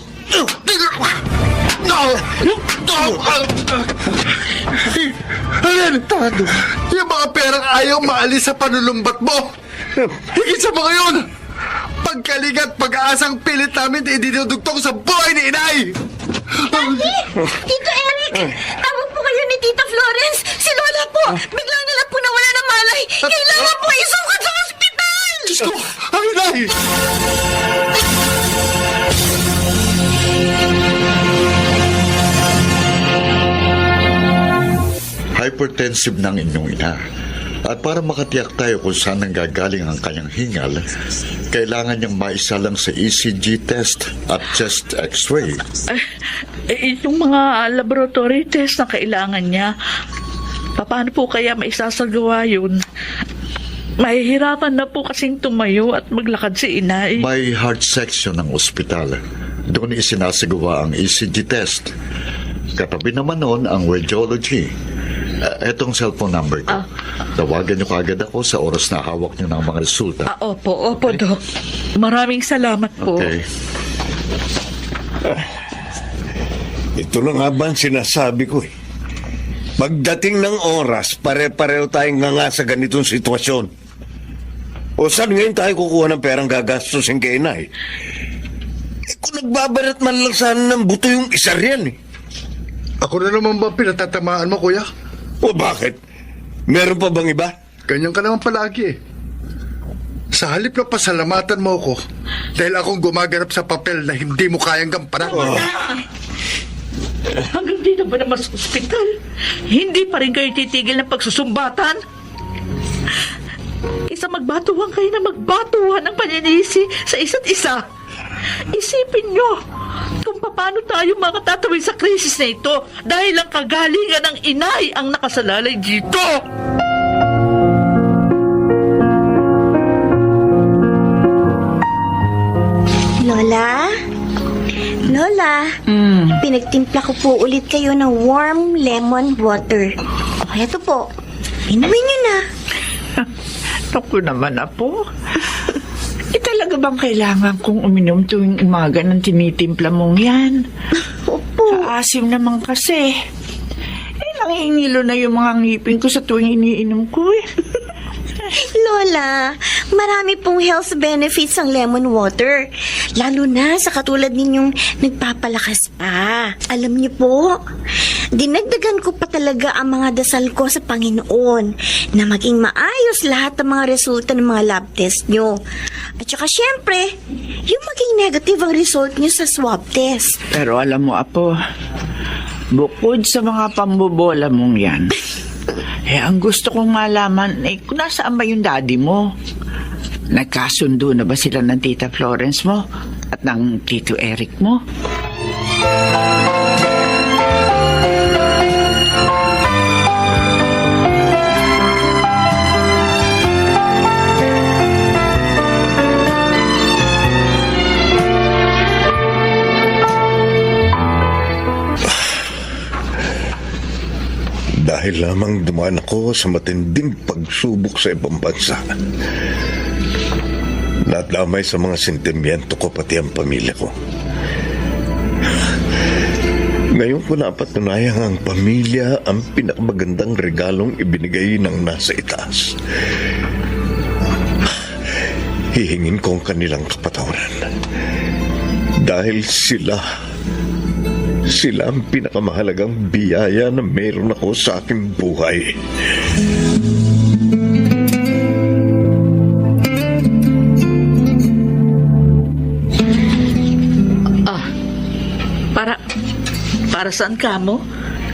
Alentado, yung mga perang ayaw maalis sa panulumbat mo. Higit sa mga yun, pagkaligat pag-aasang pilit namin idinudugtong sa buhay ni Inay. Tito Eric, tawag po kayo ni Tita Florence. Si Lola po, bigla na lang po nawala ng malay. Kailangan po isukat sa ospital. Diyos ko, ang Inay! Hypertensive ng inyong ina. At para makatiyak tayo kung saan nanggagaling ang kanyang hingal, kailangan niyang maisalang sa ECG test at chest x-ray. Itong mga laboratory test na kailangan niya, paano po kaya maisasagawa yun? Mahihirapan na po kasing tumayo at maglakad si inay. May heart section ng ospital. Doon isinasagawa ang ECG test. Katabi naman noon ang radiology. Etong cellphone number ko. Tawagan niyo kaagad ako sa oras na hawak niyo ng mga resulta. Opo, Dok. Maraming salamat po. Okay. Ito na nga ba ang sinasabi ko eh. Pagdating ng oras, pare-pareho tayong nga sa ganitong sitwasyon. O saan ngayon tayo kukuha ng perang gagastusin kay Inay? Kung nagbabarat man lang sana ng buto yung isa riyan eh. Ako na naman ba pinatatamaan mo, kuya? O bakit? Meron pa bang iba? Ganyan ka naman palagi eh. Sa halip na pasalamatan mo ako dahil akong gumaganap sa papel na hindi mo kayang gampanan. Hanggang dito ba naman sa ospital? Hindi pa rin kayo titigil ng pagsusumbatan? Isa magbatuhan kayo na magbatuhan ng paninisi sa isa't isa. Isipin nyo kung paano tayo makatatawid sa krisis na ito dahil ang kagalingan ng inay ang nakasalalay dito. Lola? Lola, pinagtimpla ko po ulit kayo ng warm lemon water. O, eto po. Inumin nyo na. Naku naman, Apo. Talaga bang kailangan kong uminom tuwing umaga ng tinitimpla mong yan? Opo. Asim naman kasi. Nangingilo na yung mga ngipin ko sa tuwing iniinom ko eh. Lola, marami pong health benefits ang lemon water. Lalo na sa katulad ninyong nagpapalakas pa. Alam niyo po, dinagdagan ko pa talaga ang mga dasal ko sa Panginoon na maging maayos lahat ng mga resulta ng mga lab test nyo. At saka syempre, yung maging negative ang result nyo sa swab test. Pero alam mo, Apo, bukod sa mga pambobola mong yan, ang gusto kong malaman, kung nasaan ba yung daddy mo? Nagkasundo na ba sila ng Tita Florence mo? at ng Tito Eric mo. Dahil lamang dumaan ako sa matinding pagsubok sa ibang bansa. Nadamay sa mga sentimiento ko pati ang pamilya ko. Ngayon ko napatunayang ang pamilya ang pinakamagandang regalong ibinigay ng nasa itaas. Hihingin ko ang kanilang kapatawaran. Dahil sila ang pinakamahalagang biyaya na meron ako sa aking buhay. Para saan ka mo?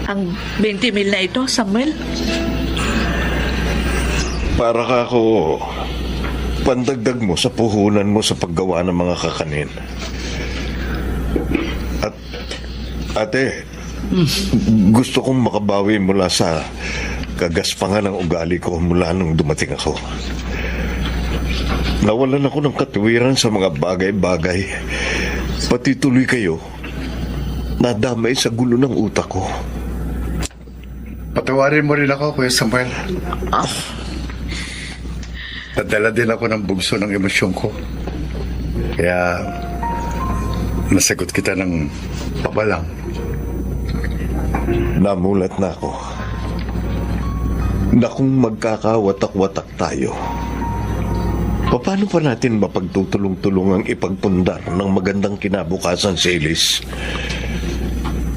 Ang 20 mil na ito, Samuel? Para ka ako pandagdag mo sa puhunan mo sa paggawa ng mga kakanin. At, ate, gusto kong makabawi mula sa kagaspangan ng ugali ko mula nung dumating ako. Nawalan ako ng katuwiran sa mga bagay-bagay. Pati tuloy kayo, nadamay sa gulo ng utak ko. Patawarin mo rin ako, Kuya Samuel. Nadala din ako ng bugso ng emosyon ko. Kaya nasagot kita ng pabalang. Namulat na ako na kung magkakawatak-watak tayo, paano pa natin mapagtutulong-tulungang ipagpundar ng magandang kinabukasan sa Elis?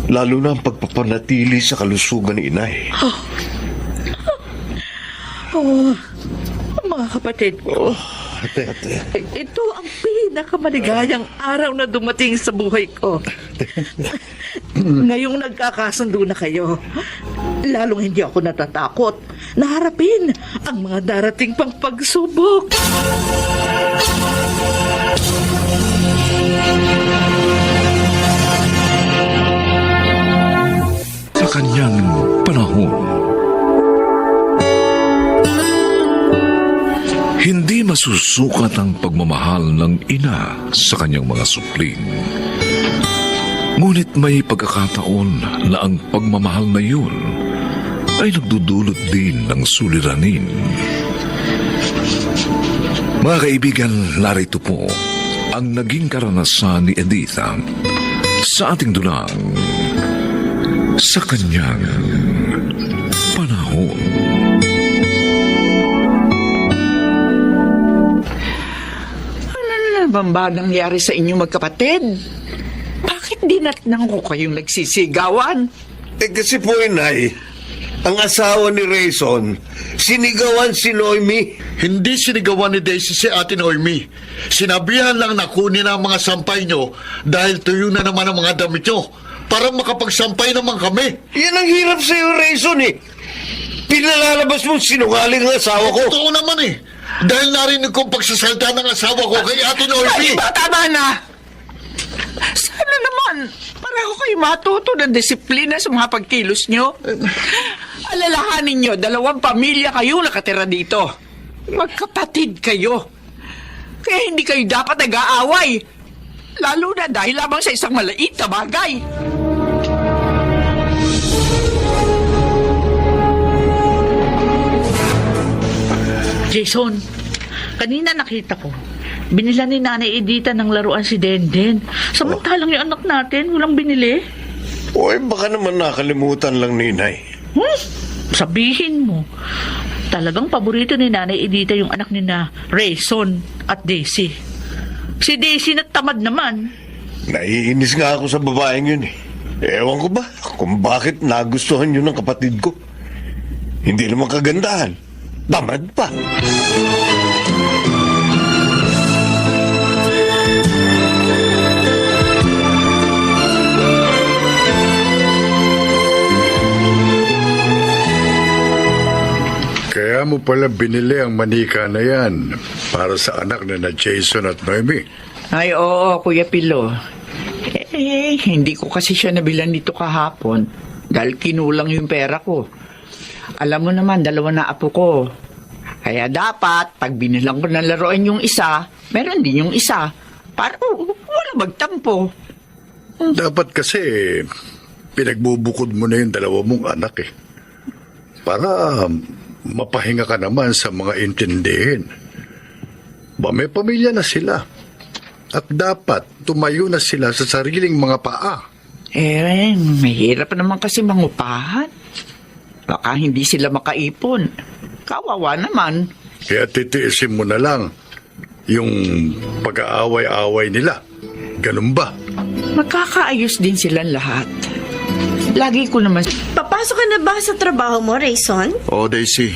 Lalo na ang pagpapanatili sa kalusugan ni Inay. Mga kapatid ko, Ate. ito ang pinakamaligayang araw na dumating sa buhay ko. Ngayong nagkakasundo na kayo, lalong hindi ako natatakot na harapin ang mga darating pang pagsubok. Sa kanyang panahon, hindi masusukat ang pagmamahal ng ina sa kanyang mga supling. Ngunit may pagkakataon na ang pagmamahal na yun ay nagdudulot din ng suliranin. Mga kaibigan, narito po ang naging karanasan ni Editha sa ating dulang sa kanyang panahon. Ano naman ba nangyari sa inyo magkapatid? Bakit dinatnang ko kayong nagsisigawan? Kasi po, Inay, ang asawa ni Rayson, sinigawan si Noemi. Hindi sinigawan ni Daisy si Ate Noemi. Sinabihan lang na kunin ang mga sampay nyo dahil tuyo na naman ang mga damit nyo para makapagsampay naman kami. Yan ang hirap sa'yo, Rayson, eh. Pinalalabas mong sinungaling ang asawa ko. Totoo naman eh. Dahil narinig kong pagsasalta ng asawa ko kay Ate Noemi. Ay, tama na! Sana naman, pareho kayo matuto ng disiplina sa mga pagkilos nyo. Alalahanin nyo, 2 pamilya kayo nakatira dito. Magkapatid kayo. Kaya hindi kayo dapat nag-aaway. Lalo na dahil lamang sa isang maliit na bagay. Jason, kanina nakita ko, binila ni Nanay Edita ng laruan si Denden. Samantalang yung anak natin, walang binili. Oy, baka naman nakalimutan lang ni Inay. Sabihin mo, talagang paborito ni Nanay Edita yung anak ni na Rayson at Daisy. Si Daisy na tamad naman. Naiinis nga ako sa babaeng yun eh. Ewan ko ba kung bakit nagustuhan yun ng kapatid ko. Hindi naman kagandahan. Tamad pa. Kaya mo pala binili ang manika na yan para sa anak na Jason at Noemi. Ay, oo, Kuya Pilo. Hindi ko kasi siya nabilan dito kahapon dahil kinulang yung pera ko. Alam mo naman, 2 na apo ko. Kaya dapat, pag binilang ko ng laruan yung isa, meron din yung isa. Para wala magtampo. Dapat kasi pinagbubukod mo na yung 2 mong anak eh. Para mapahinga ka naman sa mga intindihin. May pamilya na sila. At dapat tumayo na sila sa sariling mga paa. Mahirap naman kasi mangupahan. Baka hindi sila makaipon. Kawawa naman. Kaya titiisin mo na lang yung pag-aaway-away nila. Ganun ba? Magkakaayos din silang lahat. Lagi ko naman... Papasok ka na ba sa trabaho mo, Rayson? Oh, Daisy.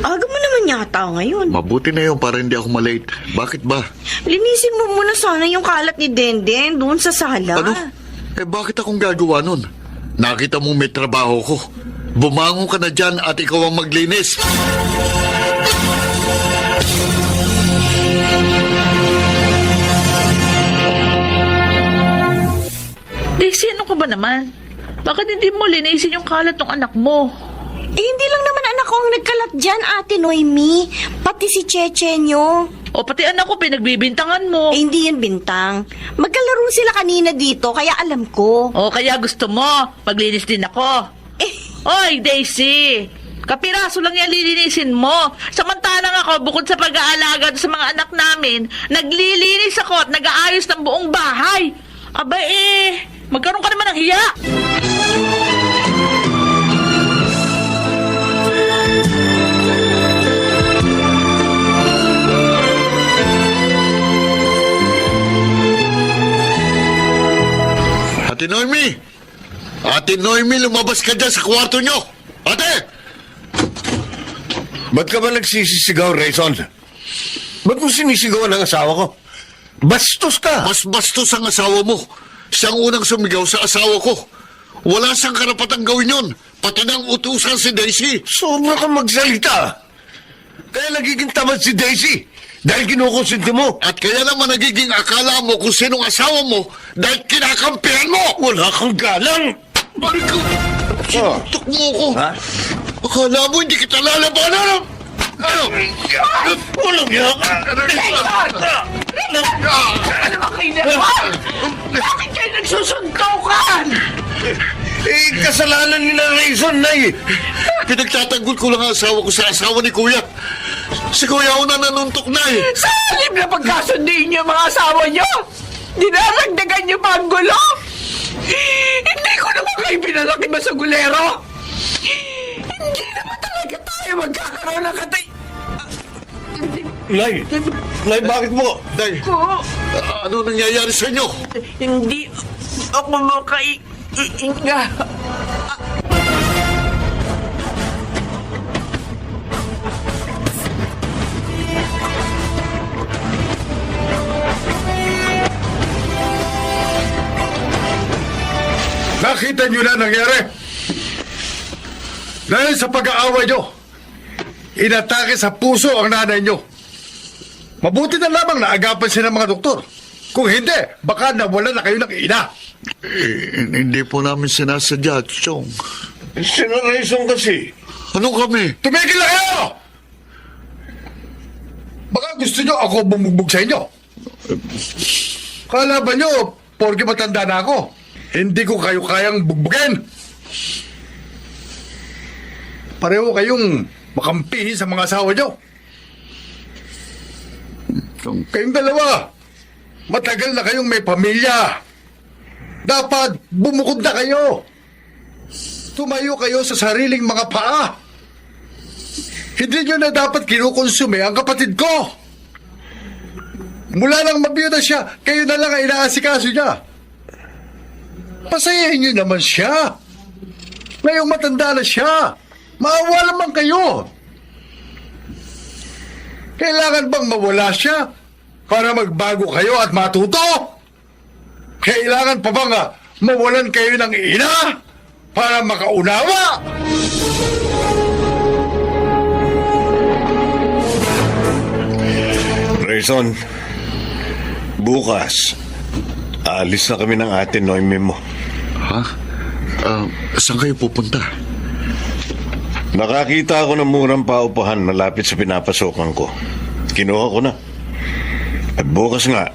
Aga mo naman yata ngayon. Mabuti na yun para hindi ako malate. Bakit ba? Linisin mo muna sana yung kalat ni Denden doon sa sala. Ano? Bakit akong gagawa nun? Nakita mo may trabaho ko. Bumangon ka na dyan at ikaw ang maglinis. Daisy, ano ka ba naman? Bakit hindi mo linisin yung kalat ng anak mo? Hindi lang naman anak ko ang nagkalat dyan, Ate Noemi. Pati si Cheche nyo. O pati anak ko, pinagbibintangan mo. Hindi yan bintang. Magkalaro sila kanina dito, kaya alam ko. O kaya gusto mo, maglinis din ako. Oy, Daisy! Kapiraso lang yan lilinisin mo. Samantalang ako, bukod sa pag-aalaga sa mga anak namin, naglilinis ako at nag-aayos ng buong bahay. Aba magkaroon ka naman ng hiya. Ate Noemi! Ate Noemi, lumabas ka dyan sa kwarto nyo! Ate! Ba't ka ba nagsisisigaw, Rayson? Ba't mo sinisigawan ang asawa ko? Bastos ka! Mas bastos ang asawa mo. Siyang unang sumigaw sa asawa ko. Wala siyang karapatang gawin yun. Pati nang utusan si Daisy. Sobra ka magsalita. Kaya nagiging tamad si Daisy. Dahil kinukonsinti mo. At kaya naman nagiging akala mo kung sinong asawa mo dahil kinakampihan mo. Wala kang galang. Balik ko. Sinuntok mo ko. Ha? Akala mo hindi kita lalabanan. Ano? Walang yan. Ano ba kayo naman? Bakit kayo nagsusuntukan? Kasalanan ni na Rayson, Nay. Pinagtatanggol ko lang ang asawa ko sa asawa ni Kuya. Si Kuya una nanuntok na Sa halip na pagkasundin niyo mga asawa niyo, dinaragdagan niyo pa ang gulo. Hindi ko naman kayo pinalaki ba sa gulero? Hindi naman talaga tayo magkakaroon ng katay... Nay, bakit mo? Day, ano nangyayari sa inyo? Hindi ako makaiinga. Nakita nyo na nangyari? Dahil sa pag-aaway nyo, inatake sa puso ang nanay nyo. Mabuti na lamang naagapan siya ng mga doktor. Kung hindi, baka nawala na kayo ng ina. Hindi po namin sinasadya, Chong. Sino Rayson kasi? Ano kami? Tumigil na kayo! Baka gusto nyo ako bumugbog sa inyo. Kala ba nyo, porke matanda na ako, hindi ko kayo kayang bugbugin. Pareho kayong makampihin sa mga asawa nyo. Kayong dalawa, matagal na kayong may pamilya. Dapat bumukod na kayo. Tumayo kayo sa sariling mga paa. Hindi nyo na dapat kinukonsume ang kapatid ko. Mula nang mabiyuda siya, kayo na lang ang inaasikaso niya. Pasayahin nyo naman siya. Ngayong matanda na siya, maawa naman kayo. Kailangan bang mawala siya para magbago kayo at matuto? Kailangan pa bang mawalan kayo ng ina para makaunawa? Rayson, Bukas, aalis na kami ng ate Noemi mo. Ha? Saan kayo pupunta? Nakakita ako ng murang paupahan malapit sa pinapasokan ko. Kinuha ko na. At bukas nga,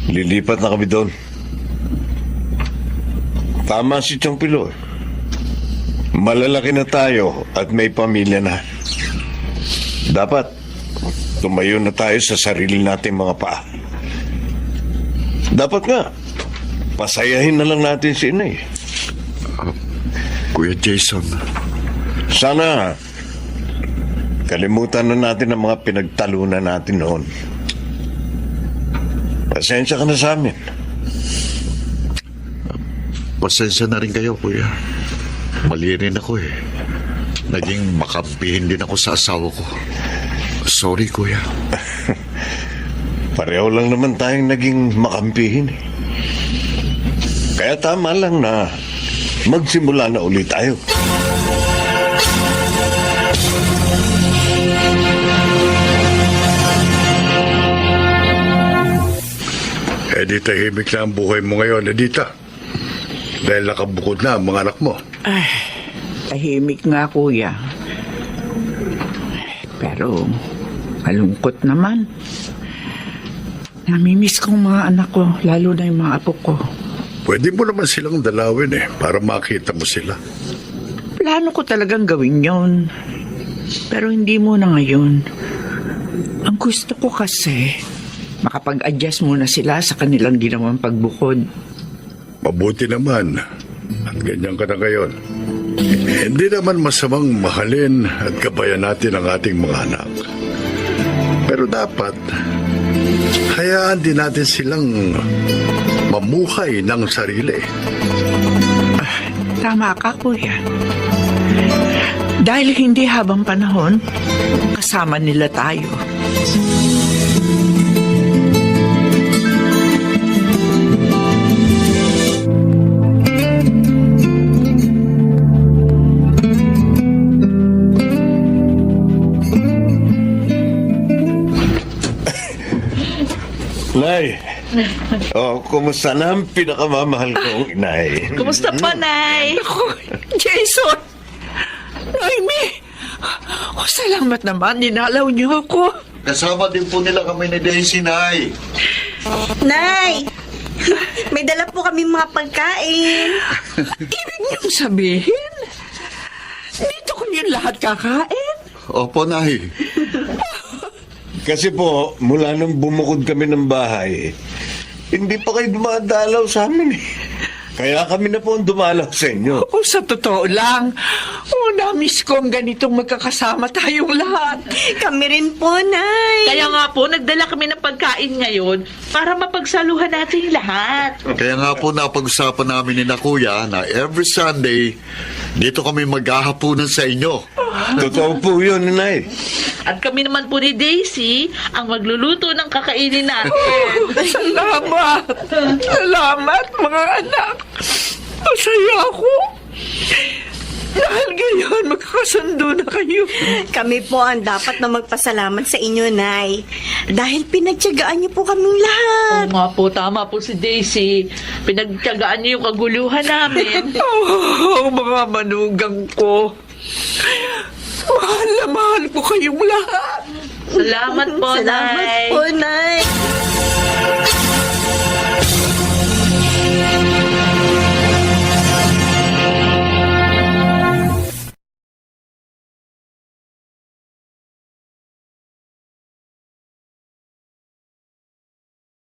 lilipat na kami doon. Tama si Chong Pilo. Malalaki na tayo at may pamilya na. Dapat, tumayo na tayo sa sarili nating mga paa. Dapat nga, pasayahin na lang natin si Inay. Kuya Jason, Sana, kalimutan na natin ang mga pinagtalunan natin noon. Pasensya ka na sa amin. pasensya na rin kayo, kuya. Mali rin ako eh. Naging makampihin din ako sa asawa ko. Sorry, kuya. Pareho lang naman tayong naging makampihin eh. Kaya tama lang na magsimula na ulit tayo. Eh di tahimik na ang buhay mo ngayon, Edita. Dahil nakabukod na ang mga anak mo. Ay, tahimik nga kuya. Pero malungkot naman. Namimiss ko ang mga anak ko, lalo na yung mga apo ko. Pwede mo naman silang dalawin para makita mo sila. Plano ko talagang gawin yon. Pero hindi muna ngayon. Ang gusto ko kasi, makapag-adjust muna sila sa kanilang ginawang pagbukod. Mabuti naman. At ganyan ka na ngayon. Hindi naman masamang mahalin at gabayan natin ang ating mga anak. Pero dapat, hayaan din natin silang mamuhay ng sarili. Tama ka, kuya. Dahil hindi habang panahon, kasama nila tayo. Nay, kumusta na ang pinakamamahal kong inay? Kumusta pa, Nay? Jason! Noemi! Salamat naman, ninalaw niyo ako. Kasama din po nila kami ni Daisy, Nay. Nay! May dala po kami mga pagkain. Ibig niyong sabihin, dito ko niyo lahat kakain? Opo, Nay. Kasi po, mula nung bumukod kami ng bahay, hindi pa kayo dumadalaw sa amin eh. Kaya kami na po ang dumalaw sa inyo. O sa totoo lang, namiss ko ang ganitong magkakasama tayong lahat. Kami rin po, Nay. Kaya nga po, nagdala kami ng pagkain ngayon para mapagsaluhan natin lahat. Kaya nga po napag-usapan namin ni na kuya na every Sunday, dito kami maghahapunan sa inyo. Totoo po yun, Nay. At kami naman po ni Daisy ang magluluto ng kakainin natin. Salamat! Salamat, mga anak! Masaya ako! Dahil ngayon, magkakasundo na kayo. Kami po ang dapat na magpasalamat sa inyo, Nay. Dahil pinagtiyagaan niyo po kaming lahat. Oo nga po, tama po si Daisy. Pinagtiyagaan niyo yung kaguluhan namin. Mga manugang ko. Mahal na mahal ko kayong lahat. Salamat po, Salamat Nay. po, Nay.